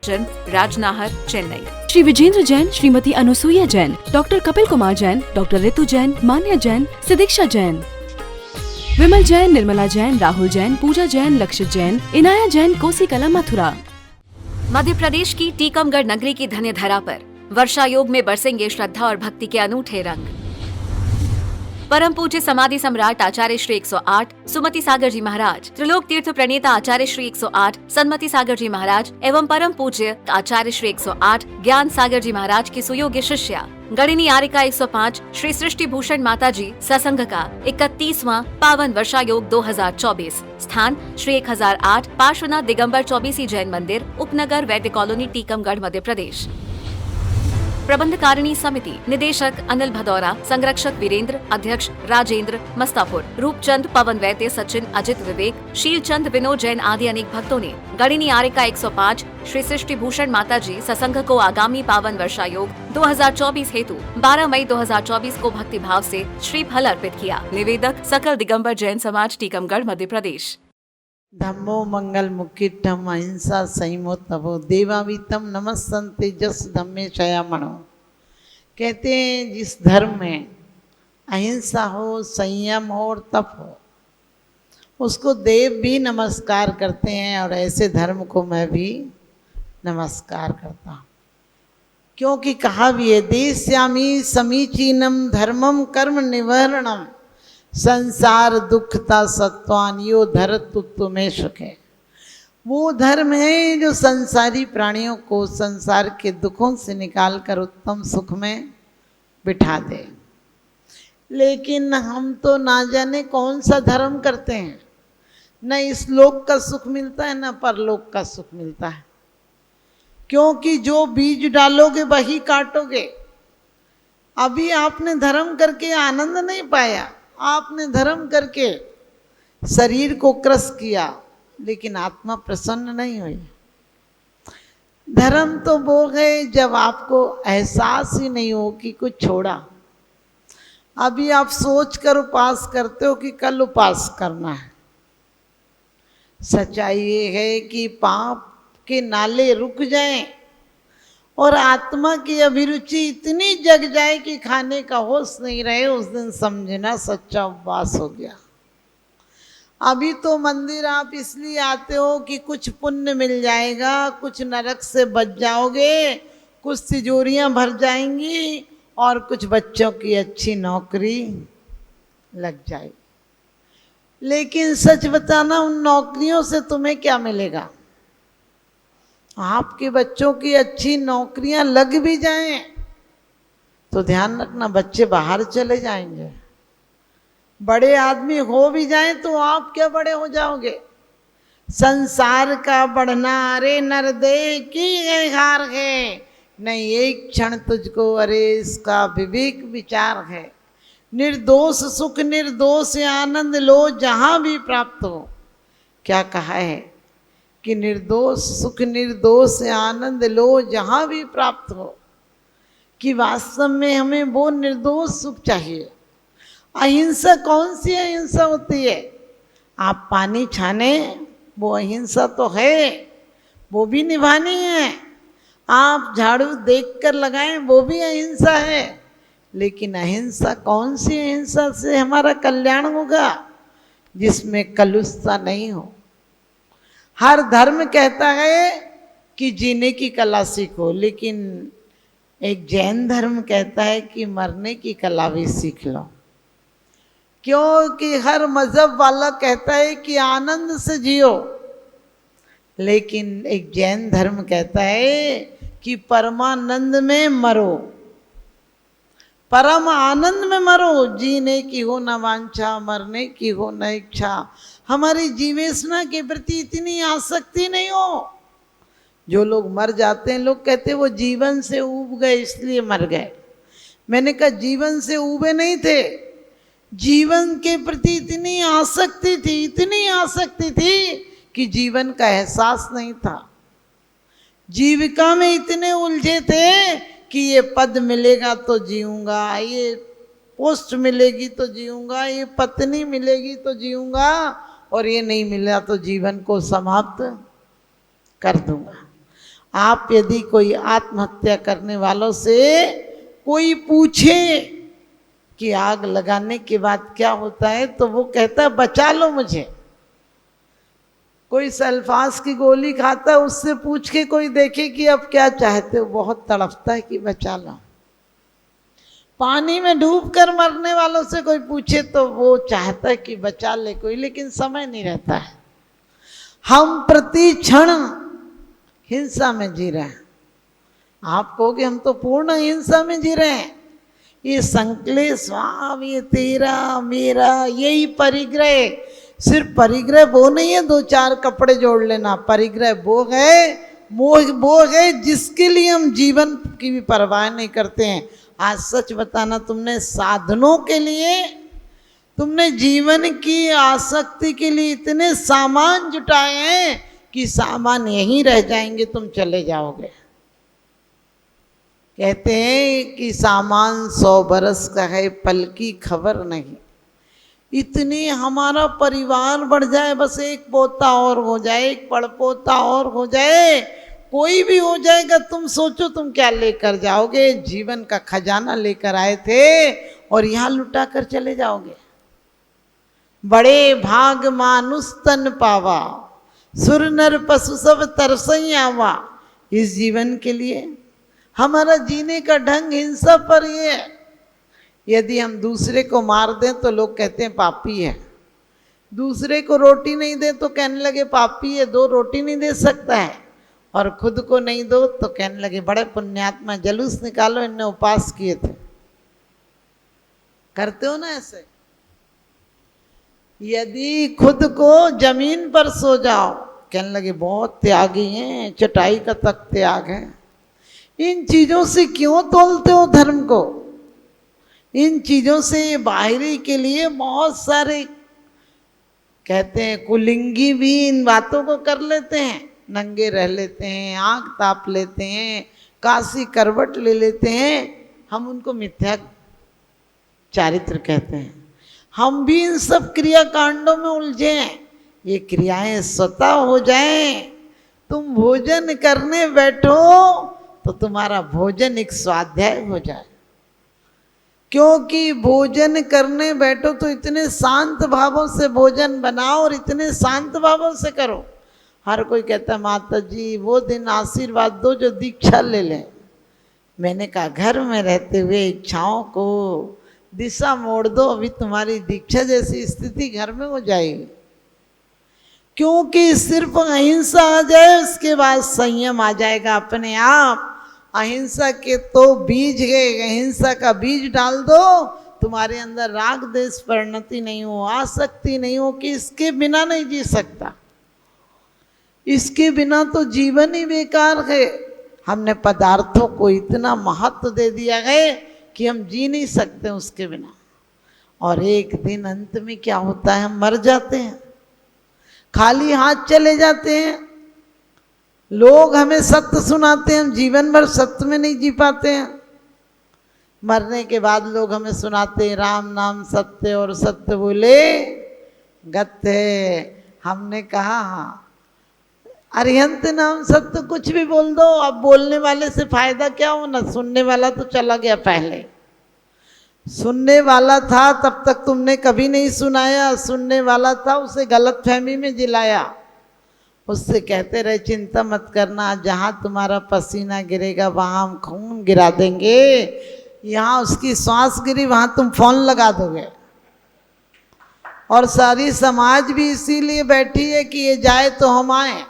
जन्म राजनाहर, Chennai. Shri Vijendra Jain, Shrimati Anusuiya Jain, doctor Kapil Kumar Jain, doctor ऋतु जैन, मान्या जैन, सिदीक्षा जैन, विमल जैन, निर्मला जैन, राहुल जैन, पूजा जैन, लक्षित जैन, इनाया जैन, कोसीकला, मथुरा। मध्य प्रदेश की टीकमगढ़ नगरी की धन्य धरा पर वर्षा योग में बरसेंगे श्रद्धा और भक्ति के अनूठे रंग। परम पूज्य समाधि सम्राट आचार्य श्री 108 सुमति सागर जी महाराज, त्रिलोक तीर्थ प्रणेता आचार्य श्री 108 सन्मति सागर जी महाराज एवं परम पूज्य आचार्य श्री 108 ज्ञान सागर जी महाराज की सुयोग्य शिष्या गणिनी आरिका 105 श्री सृष्टि भूषण माता जी ससंग का 31वां पावन वर्षा योग 2024। स्थान श्री 1008 पार्श्वनाथ दिगंबर चौबीसी जैन मंदिर, उपनगर, वैद्य कॉलोनी, टीकमगढ़, मध्य प्रदेश। प्रबंधकारिणी समिति निदेशक अनिल भदौरा, संरक्षक वीरेंद्र, अध्यक्ष राजेंद्र मस्तापुर, रूपचंद, पवन वैद्य, सचिन, अजित, विवेक, शीलचंद, विनोद जैन आदि अनेक भक्तों ने गणिनी आरिका 105 श्री सृष्टि भूषण माता जी ससंघ को आगामी पावन वर्षा योग 2024 हेतु 12 मई 2024 को भक्ति भाव से श्रीफल अर्पित किया। निवेदक सकल दिगंबर जैन समाज, टीकमगढ़, मध्य प्रदेश। धम्मो मंगल मुक्तिटम अहिंसा संयमो तपो देवावीतम नमस्सन्ते जस धम्मे शयामणो। कहते हैं जिस धर्म में अहिंसा हो, संयम हो और तप हो उसको देव भी नमस्कार करते हैं, और ऐसे धर्म को मैं भी नमस्कार करता हूँ। क्योंकि कहा भी है देश्यामि समीचीनम धर्मम कर्म निवारणम संसार दुखता सत्वान यो धरतुत्व में सुख है। वो धर्म है जो संसारी प्राणियों को संसार के दुखों से निकालकर उत्तम सुख में बिठा दे। लेकिन हम तो ना जाने कौन सा धर्म करते हैं, न इस लोक का सुख मिलता है न परलोक का सुख मिलता है। क्योंकि जो बीज डालोगे वही काटोगे। अभी आपने धर्म करके आनंद नहीं पाया, आपने धर्म करके शरीर को क्रस किया लेकिन आत्मा प्रसन्न नहीं हुई। धर्म तो वो है जब आपको एहसास ही नहीं हो कि कुछ छोड़ा। अभी आप सोच कर उपास करते हो कि कल उपास करना है। सच्चाई ये है कि पाप के नाले रुक जाएं और आत्मा की अभिरुचि इतनी जग जाए कि खाने का होश नहीं रहे, उस दिन समझना सच्चा उपवास हो गया। अभी तो मंदिर आप इसलिए आते हो कि कुछ पुण्य मिल जाएगा, कुछ नरक से बच जाओगे, कुछ तिजोरियां भर जाएंगी और कुछ बच्चों की अच्छी नौकरी लग जाएगी। लेकिन सच बताना, उन नौकरियों से तुम्हें क्या मिलेगा? आपके बच्चों की अच्छी नौकरियां लग भी जाएं तो ध्यान रखना बच्चे बाहर चले जाएंगे। बड़े आदमी हो भी जाएं तो आप क्या बड़े हो जाओगे? संसार का बढ़ना अरे नर दे की हार है, नहीं एक क्षण तुझको अरे इसका विवेक विचार है। निर्दोष सुख निर्दोष आनंद लो जहां भी प्राप्त हो। क्या कहा है कि निर्दोष सुख निर्दोष आनंद लो जहाँ भी प्राप्त हो। कि वास्तव में हमें वो निर्दोष सुख चाहिए। अहिंसा कौन सी अहिंसा होती है? आप पानी छाने वो अहिंसा तो है, वो भी निभानी है। आप झाड़ू देखकर लगाएं वो भी अहिंसा है। लेकिन अहिंसा कौन सी अहिंसा से हमारा कल्याण होगा? जिसमें कलुषता नहीं हो। हर धर्म कहता है कि जीने की कला सीखो, लेकिन एक जैन धर्म कहता है कि मरने की कला भी सीख लो। क्योंकि हर मजहब वाला कहता है कि आनंद से जियो, लेकिन एक जैन धर्म कहता है कि परमानंद में मरो, परम आनंद में मरो। जीने की हो न वांछा, मरने की हो न इच्छा। हमारी जीवेशना के प्रति इतनी आसक्ति नहीं हो। जो लोग मर जाते हैं, लोग कहते हैं वो जीवन से ऊब गए इसलिए मर गए। मैंने कहा जीवन से ऊबे नहीं थे, जीवन के प्रति इतनी आसक्ति थी, इतनी आसक्ति थी कि जीवन का एहसास नहीं था। जीविका में इतने उलझे थे कि ये पद मिलेगा तो जीऊंगा, ये पोस्ट मिलेगी तो जीऊंगा, ये पत्नी मिलेगी तो जीऊंगा, और ये नहीं मिला तो जीवन को समाप्त कर दूंगा। आप यदि कोई आत्महत्या करने वालों से कोई पूछे कि आग लगाने के बाद क्या होता है, तो वो कहता है बचा लो मुझे। कोई सल्फास की गोली खाता है, उससे पूछ के कोई देखे कि अब क्या चाहते हो, बहुत तड़पता है कि बचा लो। पानी में डूब कर मरने वालों से कोई पूछे तो वो चाहता है कि बचा ले कोई, लेकिन समय नहीं रहता है। हम प्रति क्षण हिंसा में जी रहे हैं। आप कहोगे हम तो पूर्ण हिंसा में जी रहे हैं। ये संकलेश स्वाम, ये तेरा मेरा, यही परिग्रह। सिर्फ परिग्रह वो नहीं है दो चार कपड़े जोड़ लेना, परिग्रह वो है, मोह वो है जिसके लिए हम जीवन की भी परवाह नहीं करते हैं। आज सच बताना, तुमने साधनों के लिए, तुमने जीवन की आसक्ति के लिए इतने सामान जुटाए हैं कि सामान यहीं रह जाएंगे, तुम चले जाओगे। कहते हैं कि सामान 100 बरस का है, पल की खबर नहीं। इतनी हमारा परिवार बढ़ जाए, बस एक पोता और हो जाए, एक पड़पोता और हो जाए, कोई भी हो जाएगा, तुम सोचो तुम क्या लेकर जाओगे। जीवन का खजाना लेकर आए थे और यहाँ लुटा कर चले जाओगे। बड़े भाग मानुष तन पावा, सुर नर पशु सब तरसई आवा। इस जीवन के लिए हमारा जीने का ढंग हिंसा पर ही है। यदि हम दूसरे को मार दें तो लोग कहते हैं पापी है, दूसरे को रोटी नहीं दे तो कहने लगे पापी है, 2 रोटी नहीं दे सकता है, और खुद को नहीं दो तो कहने लगे बड़े पुण्यात्मा, जलूस निकालो इनने उपास किए थे। करते हो ना ऐसे? यदि खुद को जमीन पर सो जाओ, कहने लगे बहुत त्यागी हैं, चटाई का तक त्याग है। इन चीजों से क्यों तोलते हो धर्म को? इन चीजों से बाहरी के लिए बहुत सारे कहते हैं कुलिंगी भी इन बातों को कर लेते हैं, नंगे रह लेते हैं, आंख ताप लेते हैं, काशी करवट ले लेते हैं। हम उनको मिथ्या चारित्र कहते हैं। हम भी इन सब क्रिया कांडों में उलझे हैं। ये क्रियाएं स्वतः हो जाएं। तुम भोजन करने बैठो तो तुम्हारा भोजन एक स्वाध्याय हो जाए, क्योंकि भोजन करने बैठो तो इतने शांत भावों से भोजन बनाओ और इतने शांत भावों से करो। हर कोई कहता है माता जी वो दिन आशीर्वाद दो जो दीक्षा ले लें। मैंने कहा घर में रहते हुए इच्छाओं को दिशा मोड़ दो, अभी तुम्हारी दीक्षा जैसी स्थिति घर में हो जाएगी। क्योंकि सिर्फ अहिंसा आ जाए उसके बाद संयम आ जाएगा अपने आप। अहिंसा के तो बीज है, अहिंसा का बीज डाल दो, तुम्हारे अंदर राग देश परिणति नहीं हो, आसक्ति नहीं हो कि इसके बिना नहीं जी सकता, इसके बिना तो जीवन ही बेकार है। हमने पदार्थों को इतना महत्व दे दिया है कि हम जी नहीं सकते उसके बिना। और एक दिन अंत में क्या होता है, हम मर जाते हैं, खाली हाथ चले जाते हैं। लोग हमें सत्य सुनाते हैं, हम जीवन भर सत्य में नहीं जी पाते हैं। मरने के बाद लोग हमें सुनाते हैं राम नाम सत्य और सत्य बोले गत्य है। हमने कहा हाँ, अरिहंत नाम सत्य कुछ भी बोल दो, अब बोलने वाले से फायदा क्या होना, सुनने वाला तो चला गया। पहले सुनने वाला था तब तक तुमने कभी नहीं सुनाया, सुनने वाला था उसे गलतफहमी में जिलाया। उससे कहते रहे चिंता मत करना, जहाँ तुम्हारा पसीना गिरेगा वहाँ हम खून गिरा देंगे, यहाँ उसकी सांस गिरी वहाँ तुम फोन लगा दोगे। और सारी समाज भी इसीलिए बैठी है कि ये जाए तो हम आए।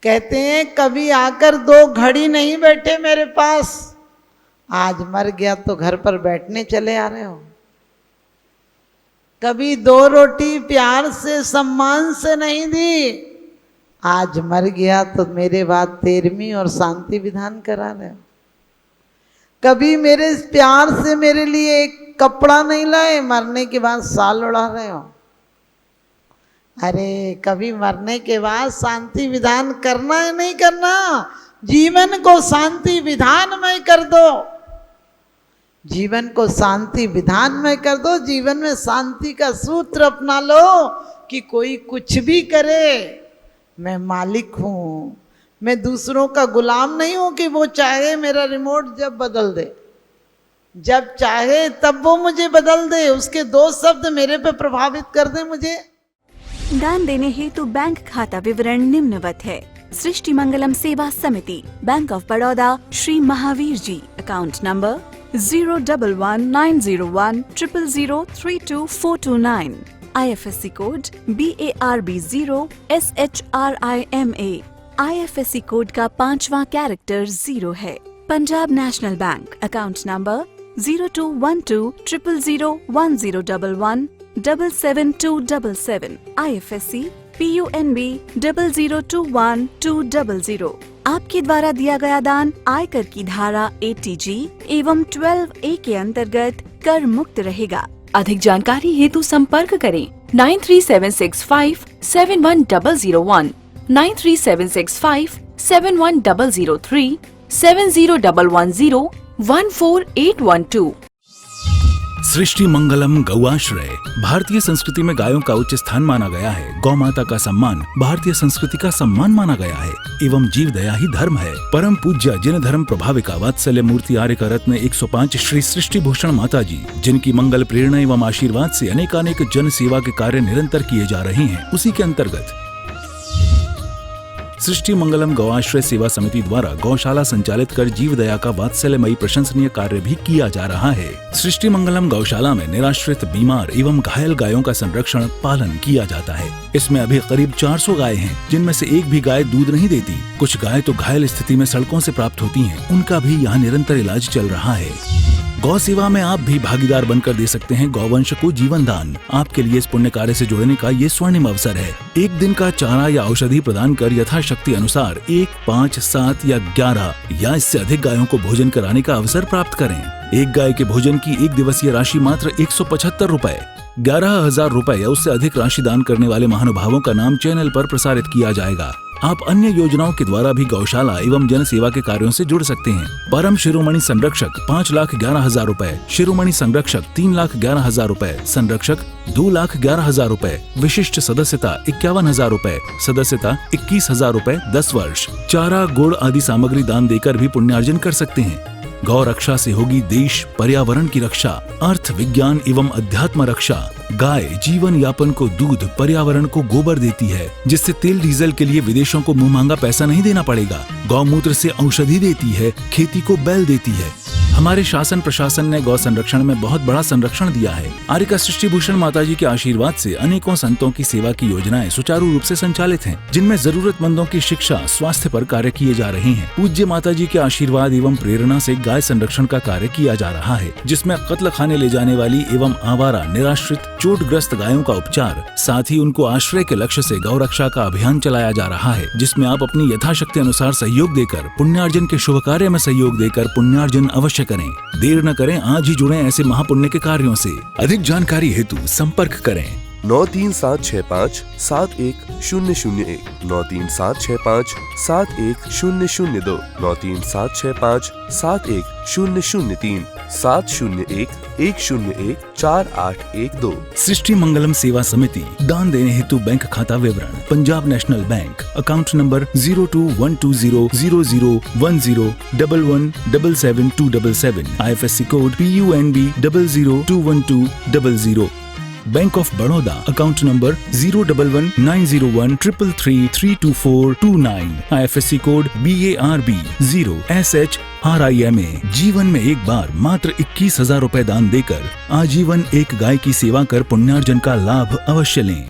कहते हैं कभी आकर 2 घड़ी नहीं बैठे मेरे पास, आज मर गया तो घर पर बैठने चले आ रहे हो। कभी 2 रोटी प्यार से सम्मान से नहीं दी, आज मर गया तो मेरे बाद 13वीं और शांति विधान करा रहे हो। कभी मेरे प्यार से मेरे लिए एक कपड़ा नहीं लाए, मरने के बाद साल उड़ा रहे हो। अरे कभी मरने के बाद शांति विधान करना है नहीं करना, जीवन को शांति विधान में कर दो, जीवन को शांति विधान में कर दो। जीवन में शांति का सूत्र अपना लो कि कोई कुछ भी करे मैं मालिक हूँ, मैं दूसरों का गुलाम नहीं हूं कि वो चाहे मेरा रिमोट जब बदल दे, जब चाहे तब वो मुझे बदल दे, उसके 2 शब्द मेरे पे प्रभावित कर दे मुझे। दान देने हेतु बैंक खाता विवरण निम्नवत है। सृष्टि Mangalam Seva Samiti, Bank of Baroda, Shri Mahavir ji, account number 011901000324429, IFSC code BARB0 SHRIMA, IFSC code का 5वां कैरेक्टर 0 है। Punjab National Bank, account number 0212000111 77277, IFSC PUNB 0021200। आपके द्वारा दिया गया दान आयकर की धारा 80G एवं 12A के अंतर्गत कर मुक्त रहेगा। अधिक जानकारी हेतु संपर्क करें 9376571001, 9376571003, 7011014812। सृष्टि मंगलम गौआश्रय। भारतीय संस्कृति में गायों का उच्च स्थान माना गया है। गौ माता का सम्मान भारतीय संस्कृति का सम्मान माना गया है एवं जीव दया ही धर्म है। परम पूज्य जिन धर्म प्रभाविका वात्सल्य मूर्ति आर्य का रत्न 105 श्री सृष्टि भूषण माता जी, जिनकी मंगल प्रेरणा एवं आशीर्वाद से अनेकानेक जन सेवा के कार्य निरंतर किए जा रहे हैं, उसी के अंतर्गत सृष्टि मंगलम गौआश्रय सेवा समिति द्वारा गौशाला संचालित कर जीव दया का वात्सल्यमयी प्रशंसनीय कार्य भी किया जा रहा है। सृष्टि मंगलम गौशाला में निराश्रित, बीमार एवं घायल गायों का संरक्षण पालन किया जाता है। इसमें अभी करीब 400 गायें हैं, जिनमें से एक भी गाय दूध नहीं देती। कुछ गायें तो घायल स्थिति में सड़कों से प्राप्त होती हैं, उनका भी यहाँ निरंतर इलाज चल रहा है। गौ सेवा में आप भी भागीदार बनकर दे सकते हैं गौवंश को जीवन दान। आपके लिए इस पुण्य कार्य से जुड़ने का ये स्वर्णिम अवसर है। एक दिन का चारा या औषधि प्रदान कर यथाशक्ति अनुसार 1, 5, 7 या 11 या इससे अधिक गायों को भोजन कराने का अवसर प्राप्त करें। एक गाय के भोजन की 1 दिवसीय राशि मात्र 175 रुपए। 11,000 रुपए या उससे अधिक राशि दान करने वाले महानुभावों का नाम चैनल पर प्रसारित किया जाएगा। आप अन्य योजनाओं के द्वारा भी गौशाला एवं जन सेवा के कार्यों से जुड़ सकते हैं। परम शिरोमणि संरक्षक 5,11,000 रुपए, शिरोमणि संरक्षक 3,11,000 रुपए, संरक्षक 2,11,000 रुपए, विशिष्ट सदस्यता 51,000 रुपए, सदस्यता 21,000 रुपए 10 वर्ष। चारा, गुड़ आदि सामग्री दान देकर भी पुण्यार्जन कर सकते हैं। गौ रक्षा से होगी देश पर्यावरण की रक्षा, अर्थ विज्ञान एवं अध्यात्म रक्षा। गाय जीवन यापन को दूध, पर्यावरण को गोबर देती है, जिससे तेल डीजल के लिए विदेशों को मुंह मांगा पैसा नहीं देना पड़ेगा। गौमूत्र से औषधि देती है, खेती को बैल देती है। हमारे शासन प्रशासन ने गौ संरक्षण में बहुत बड़ा संरक्षण दिया है। आर्य का सृष्टि भूषण माता जी के आशीर्वाद से अनेकों संतों की सेवा की योजनाएं सुचारू रूप से संचालित हैं, जिनमें जरूरतमंदों की शिक्षा, स्वास्थ्य पर कार्य किए जा रहे हैं। पूज्य माता जी के आशीर्वाद एवं प्रेरणा से गाय संरक्षण का कार्य किया जा रहा है, जिसमें कत्ल खाने ले जाने वाली एवं आवारा, निराश्रित, चोटग्रस्त गायों का उपचार, साथ ही उनको आश्रय के लक्ष्य से गौ रक्षा का अभियान चलाया जा रहा है, जिसमें आप अपनी यथाशक्ति अनुसार सहयोग देकर पुण्यार्जन के शुभ कार्य में सहयोग देकर पुण्यार्जन अवश्य करें। देर न करें, आज ही जुड़ें ऐसे महापुण्य के कार्यों से। अधिक जानकारी हेतु संपर्क करें 937657101, 937657102, 937657103, 701-101-4812। सृष्टि मंगलम सेवा समिति। दान देने हेतु बैंक खाता विवरण। Punjab National Bank, account number 0212001011777277, IFSC code PUNB 0021200। Bank of Baroda, account number 0119013332429, IFSC code BARB 0 SHRIMA। जीवन में एक बार मात्र 21,000 रुपए दान देकर आजीवन एक गाय की सेवा कर पुण्यार्जन का लाभ अवश्य लें।